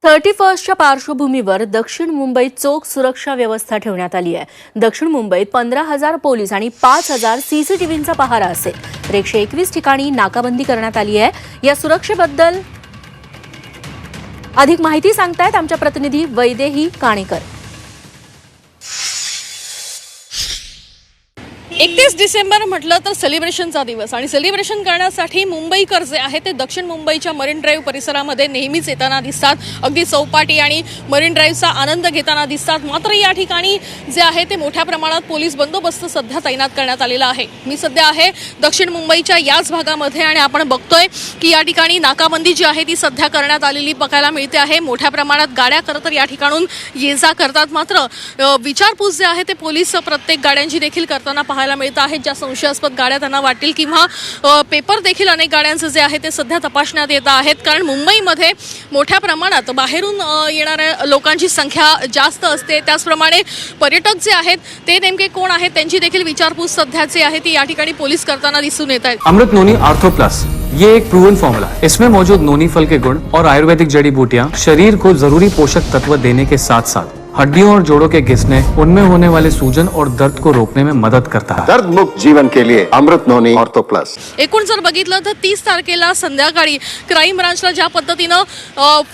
31च्या पार्श्वभूमीवर दक्षिण मुंबईत चोख सुरक्षा व्यवस्था ठेवण्यात आली आहे। दक्षिण मुंबईत 15,000 पोलीस आणि 5,000 सीसीटीव्हींचा पहारा असेल। तर 121 ठिकाणी नाकाबंदी करण्यात आली आहे। या सुरक्षेबद्दल अधिक माहिती सांगतायत आमच्या प्रतिनिधी वैदेही काणेकर। 31 डिसेंबर म्हटलं तर सेलिब्रेशनचा दिवस आणि सेलिब्रेशन करण्यासाठी मुंबईकर जे आहे ते दक्षिण मुंबईच्या मरीन ड्राईव्ह परिसरामध्ये नेहमीच येताना दिसतात। अगदी चौपाटी आणि मरीन ड्राईव्हचा आनंद घेताना दिसतात। मात्र या ठिकाणी जे आहे ते मोठ्या प्रमाणात पोलीस बंदोबस्त सध्या तैनात करण्यात आलेला आहे। मी सध्या आहे दक्षिण मुंबईच्या याच भागामध्ये आणि आपण बघतोय की या ठिकाणी नाकाबंदी जी आहे ती सध्या करण्यात आलेली बघायला मिळते आहे। मोठ्या प्रमाणात गाड्या खरं तर या ठिकाणून ये जा करतात। मात्र विचारपूस जे आहे ते पोलीस प्रत्येक गाड्यांची देखील करताना पाहायला मिळत आहे। ज्या संशयास्पद गाड्या त्यांना वाटतील किंवा पेपर देखील अनेक गाड्यांचे जे आहे ते सध्या तपासण्यात येत आहेत। कारण मुंबईमध्ये मोठ्या प्रमाणात बाहेरून येणाऱ्या लोकांची संख्या जास्त असते। त्याचप्रमाणे पर्यटक जे आहेत ते नेमके कोण आहेत त्यांची देखील विचारपूस सध्या जे आहे ती या ठिकाणी पोलीस करताना दिसून येत आहेत। अमृत नोनी आर्थो प्लस ये एक प्रूवन फॉर्मूला है। इसमें मौजूद नोनी फल के गुण और आयुर्वेदिक जड़ी बूटियां शरीर को जरूरी पोषक तत्व देने के साथ साथ हड्डियों और जोड़ों के घिसने, उनमें होने वाले सूजन और दर्द को रोकने में मदद करता है। दर्द मुक्त जीवन के लिए अमृत नोनी ऑर्थो प्लस। एकूण जर बघितलं तर 30 तारखेला संध्याकाळी क्राईम ब्रांचला ज्या पद्धतीनं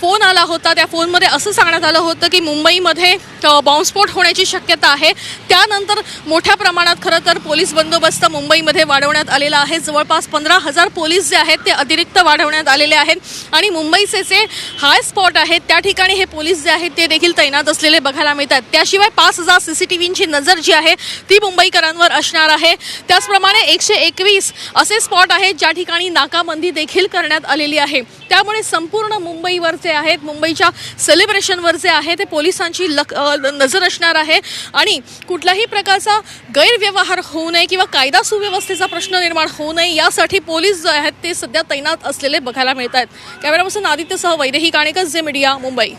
फोन आला होता त्या फोनमध्ये असं सांगण्यात आलं होतं की मुंबईमध्ये बॉम्बस्फोट होण्याची शक्यता आहे। त्यानंतर मोठ्या प्रमाणात खरं तर पोलीस बंदोबस्त मुंबईमध्ये वाढवण्यात आलेला आहे। जवळपास 15,000 पोलीस जे आहेत ते अतिरिक्त वाढवण्यात आलेले आहेत आणि मुंबईचे जे हाय स्पॉट आहेत त्या ठिकाणी हे पोलीस जे आहेत ते देखील तैनात असलेले बघायला मिळतात। त्याशिवाय 5,000 सीसीटीव्हींची नजर जी आहे ती मुंबईकरांवर असणार आहे। त्याचप्रमाणे 121 असे स्पॉट आहेत ज्या ठिकाणी नाकाबंदी देखील करण्यात आलेली आहे। त्यामुळे संपूर्ण मुंबईवर जे आहेत मुंबईच्या सेलिब्रेशनवर जे आहे ते पोलिसांची नजर असणार आहे आणि कुठल्याही प्रकारचा गैरव्यवहार होऊ नये किंवा कायदा सुव्यवस्थेचा प्रश्न निर्माण होऊ नये यासाठी पोलीस जे आहेत ते सध्या तैनात असलेले बघायला मिळत आहेत। कॅमेरापर्सन आदित्यसह वैदेही काणेकर, झे मीडिया, मुंबई।